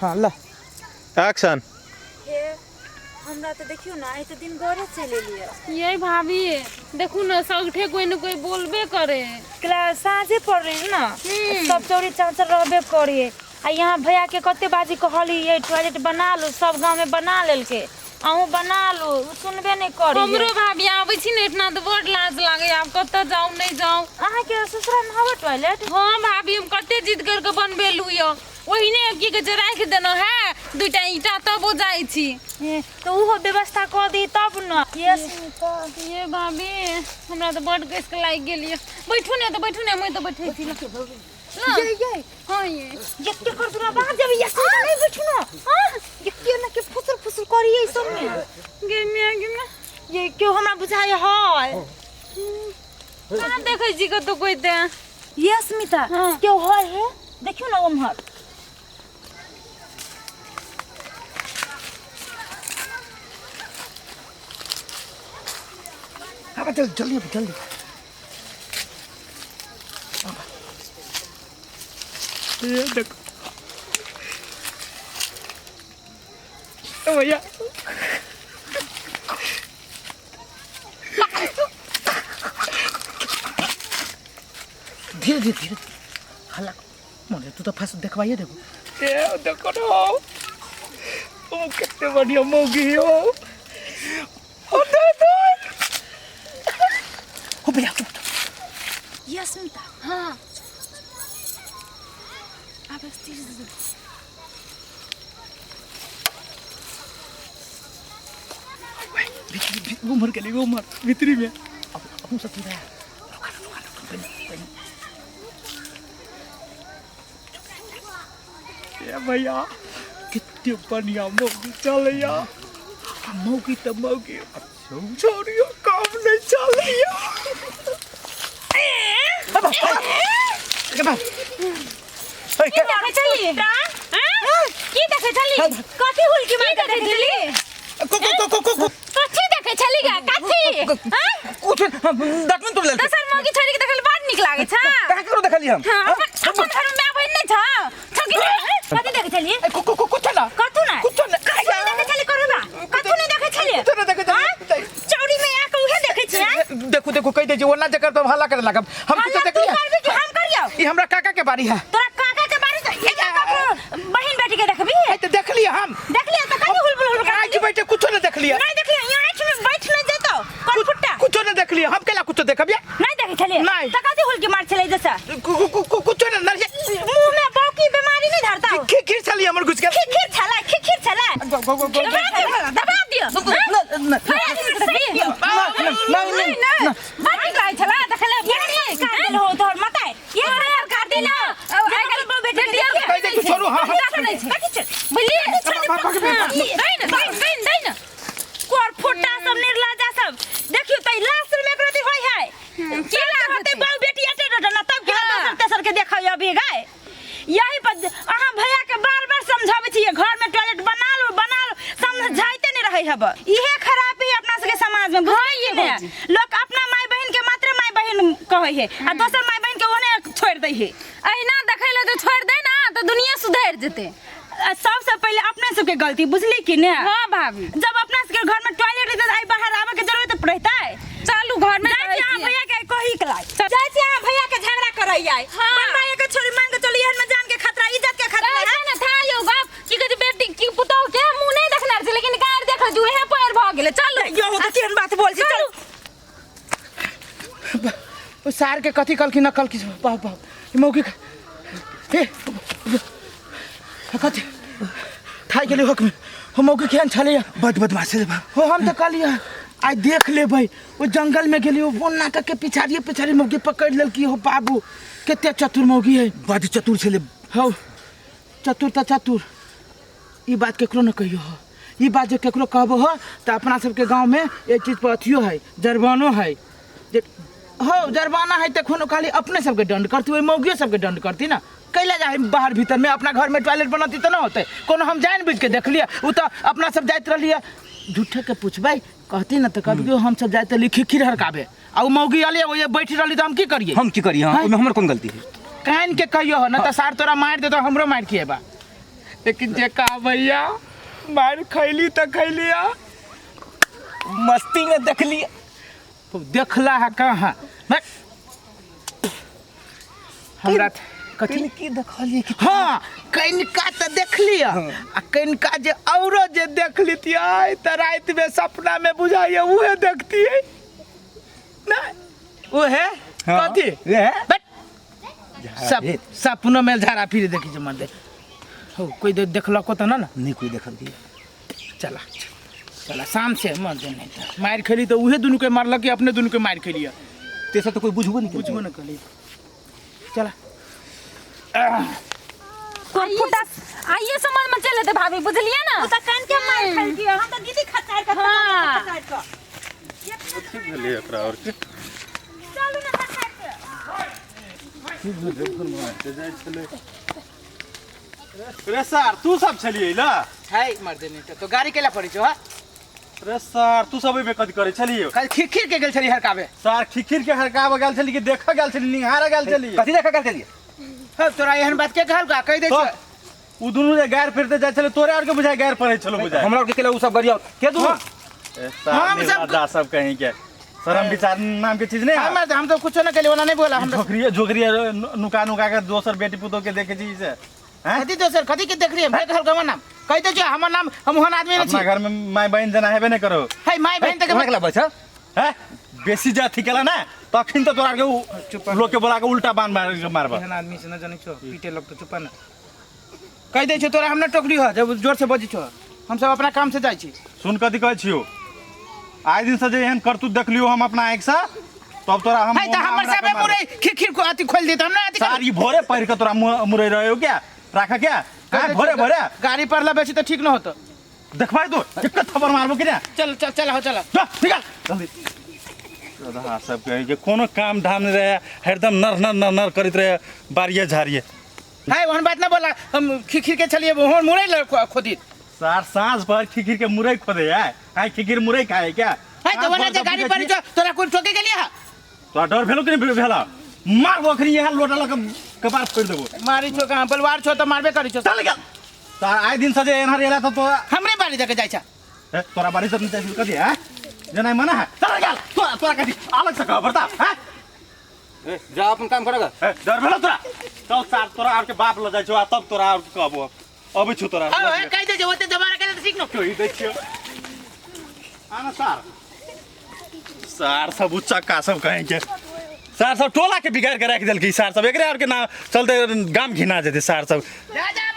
हाँ ला एक्शन। हमरा तो देखियो ना ए तो दिन गरे चले लिया ये भाभी देखू ना सगठे कोई न कोई बोलबे करे। क्लास साझे पड़ रही है ना सब चोरी चांचर रहबे करिए आ यहाँ भैया के कते बाजी कहली ये टॉयलेट बना लो सब गांव में बना लेल के आहू बना लो सुनबे नहीं करी। हमरो भाभी आबै छी ने इतना तो बड़ लाज लागे आब कत जाऊ नहीं जाऊ। अहाँ के ससुराल में हवा टॉयलेट? हां भाभी हम कते जिद करके बनबेलु यो ओहिने की के राख देनो है दुटा ईटा तब हो जाई छी तो वो व्यवस्था कर दी तब न। ये भाभी हमरा तो बड़ केस के लाग गेलिए। बैठू ने मैं तो बैठे छी ये हां ये के कर दूना बाहर जब ये नहीं बैठू ना। हां ये के ना के फुसर करिए सब में गे ये क्यों हमरा बुझाय है ना देखै छी कतो कोई दे। ये स्मिता क्यों है देखियो ना उम्हर हाँ चल जल्दी जल्दी ये देखो भैया धीरे धीरे धीरे हल्ला मोरे तू तो फंस देखवाइए देखो ये देखो ना तुम कितने बढ़िया मौगी हो। ओ दादा ओ भैया ये स्मिता हां अब स्थिर वो मर के लिए वो मर भीतरी में अब हम सब सीधा ये भैया कितनी बढ़िया मौगी चल यार मौगी तो मौगी छोड़ियो काम नहीं चल की देखे चली की देखे चली कथी हुल की मार देखे चली कथी देखे चली गा कथी कुछ डॉक्यूमेंट तो ले तो सर मौगी छोरी के देखल बड़ निक लागे छ कहां करो देखली हम अपन घर में बहन नहीं छ छकी कथी देखे चली कुछ ना कथू ना कुछ ना कथी देखे चली करबा कथू नहीं देखे चली कुछ ना देखे चौड़ी में आके उहे देखे छ देखो देखो कह दे जो ना जकर तो हल्ला करे लागब हम कुछ देख लिया हम करियो ई हमरा काका के बारी है तोरा काका के बारी से ये काका बहन बेटी के देखबी तो देख लिया हम देख लिया तो कथी हुल आज बैठे कुछ ना देख लिया नहीं देख लिया यहाँ आँख में बैठ नहीं जेतो कौन फुट्टा कुछ ना देख लिया हम केला कुछ देखबिया नहीं देखे चलिए नहीं तो कथी हुल की मार चले जैसा कुछ ना नर मुंह में बाकी बीमारी नहीं धरता हो खीर चली हमर घुस के खीर छला दबा दियो नहीं बाकी काय छला देखले ये का दिल हो तोर मताई ये यार का दिल आइकल बो बेटे कह दे छोड़ो हां बाकी चल बोलिए नहीं ना कोर फुट्टा सब निर्लजा सब देखियो तई लास्ट में एकरती होय है की लागते बो बेटी एटे ना तब के दोसर तेसर के देखै अभी गाय यही पर अहाँ भैया के बार-बार समझाबै छियै घर में टॉयलेट बना लो समझाइते नहीं रहे हब इहे खराबी अपना सके समाज में बुझाइए ने लोग अपना माय बहन के मात्र माय बहन कहै है आ दोसर माय बहन के ओने छोड़ दै है अहिना देखैले तो छोड़ दे ना तो दुनिया सुधर जेते। सबसे पहले अपने सबके गलती बुझली कि ने। हां भाभी जब अपना सबके घर में टॉयलेट रहता आई बाहर आवे के जरूरत पड़ता है चालू घर में यहां भैया के कही के लाग जाय छी यहां भैया के झगड़ा करई आई बनवाए के छोरी मान के चली हन में जान के खतरा इज्जत के खतरा है ना था यो बाप की कह बेटी की पुतो के मुंह नहीं देखनार छै लेकिन कार देख जुए है पैर भ गेले चल यो तो केहन बात बोल छी चल ओ सार के कथी कल की नकल की बाप बाप मौकी हे कथी थाई गेले हक हो मौकी केहन छले बदमाश है हो हम तो कहलिए आज देख लेबै ओ जंगल में गेली ओ बोन्ना के पिछाड़ी मौगी पकड़ लेल की हो बाबू केते चतुर मौगी है बड़ चतुर छले हो चतुर त चतुर ई बात केकरो न कहियो हो ई बात जे केकरो कहबो हो त अपना सबके गांव में एक चीज पर अथियो है जरबानो है हो जरबाना है त कोनो खाली अपने सबके दंड करती ओइ मौगियो सबके दंड करती ना कैला जाए बाहर भीतर में अपना घर में टॉयलेट बनती तो ना होते कोनो हम जान बुझ के देख लिया उ तो अपना सब जाइत रहलिए झूठे के पूछबै कहती ना तो कहबियो हम सब जाइत लिखी खीर हरकाबे आ उ मौगी आले ओए बैठी रहली तो हम की करिए हम की करिए हां ओमे हमर कोन गलती है कान के कहियो हो ना तो सार तोरा मार दे तो हमरो मार के बा लेकिन जे कहा भैया मार खैली तो खैली मस्ती में देख लिया तो देखला है कहाँ हमरा कथी की देखलिए कि हाँ कनिका तो देख लिया आ कनिका जे औरो जे देख लेतियै तो रात में सपना में बुझाइए उहे देखती है ना उहे हाँ, कथी रे सब सपनों में झाड़ा फिर देखी जे मर दे हो कोई देखल को तो ना नहीं कोई देखल की चला चला शाम से मर दे नहीं तो मार खेली तो उहे दुनू के मारलक कि अपने दुनू के मार खेलिए तेसा तो कोई बुझबो नहीं बुझबो न कली चला कोन फुटा आइए समझ में चले थे भाभी बुझलिए ना उ त कान के मार खाई दियो हम त दीदी खचार के हाँ। खचार के कथी भेलै एकरा और के चलू ना खचार के रे सर तू सब छलिए ला है मर दे नहीं तो गाड़ी केला पड़ी छो रे सर तू सब में कथी करे छलिए कल खिखिर के गेल छली हरकावे सर खिखिर के हरकाव गेल छली कि देख गेल छली निहार गेल छली कथी देखा कर चलिए हो तोरा एहन बात के कहल का कह दे तो उ दुनु जे गैर फिरते जाय छले तोरे और के बुझाय गैर पड़े छलो बुझाय हमरा के केला उ सब गरिया के दू हम सब सब कहीं के शर्म विचार नाम के चीज नहीं है हम तो कुछ ना केले ओना नहीं बोला हम झोकरिया झोकरिया नुका नुका के दोसर बेटी पुतो के देखे छी से हैं कथी दोसर कथी के देख रही है कहल गवा नाम कह दे जो हमर नाम हम ओहन आदमी अपना नहीं घर में माय बहन जना हेबे नहीं करो है माय बहन तक केला बछ हैं बेसी जाति केला ना तखिन तो तोरा के लोग के बोला के उल्टा बांध मारबा एहन आदमी से न जाने छो पीटे लोग तो चुपा ना कह दे छो तोरा हम ना टोकरी हो जब जोर से बजी छो हम सब अपना काम से जाई छी सुन कथी कहै छियो आइ दिन से जे एहन करतू देख लियो हम अपना आँख से तब तोरा हम है त हमर सबे मुरे खिखिर को अति खोल देत हम ना अति सारी भोरे पैर के तोरा मुरै रह्यो क्या राखा क्या हैं भोरे भोरे गाड़ी परला बेसी तो ठीक न होतो देखबाई तो एक थप्पड़ मारबो कि ना चल चल चल हो चल निकाल जल्दी रहा सब कहे जे कोनो काम धाम नहीं रहे हरदम नर नर नर नर करत रहे बारिये झारिये है ओहन बात ना बोला हम खिखिर के चलिए ओहन मुरे खोदी सार सांस भर खिखिर के मुरई खोदे है आई खिखिर मुरई खाए क्या है तो वना जे गाड़ी पर जो तोरा कोई ठोके के लिए तो डर भेलो कि नहीं भेला मार बखरी यहाँ लोटा लग कपार फोड़ देबो मारी छो कहां बलवार छो तो मारबे करी छो चल गया तार आइ दिन से जे एनहर एला तो हमरे बाड़ी जाके जाय छा तोरा बारी से नहीं कथी है जना मना है चल गया तोरा तोरा कथी अलग से कह बता है जा अपन काम करेगा डर भेलो तोरा चल सार तोरा और के बाप ल जाय छो तब तोरा और कहबो अबे छु तोरा हां कह दे जे ओते जमाना के तो सीख न कोई देखियो आना सार सार सब उच्चा का सब कहेंगे सार सब टोला के बिगाड़ के रख देल की सार सब एकरे और के ना चलते गाम घिना जेते सार सब जा जा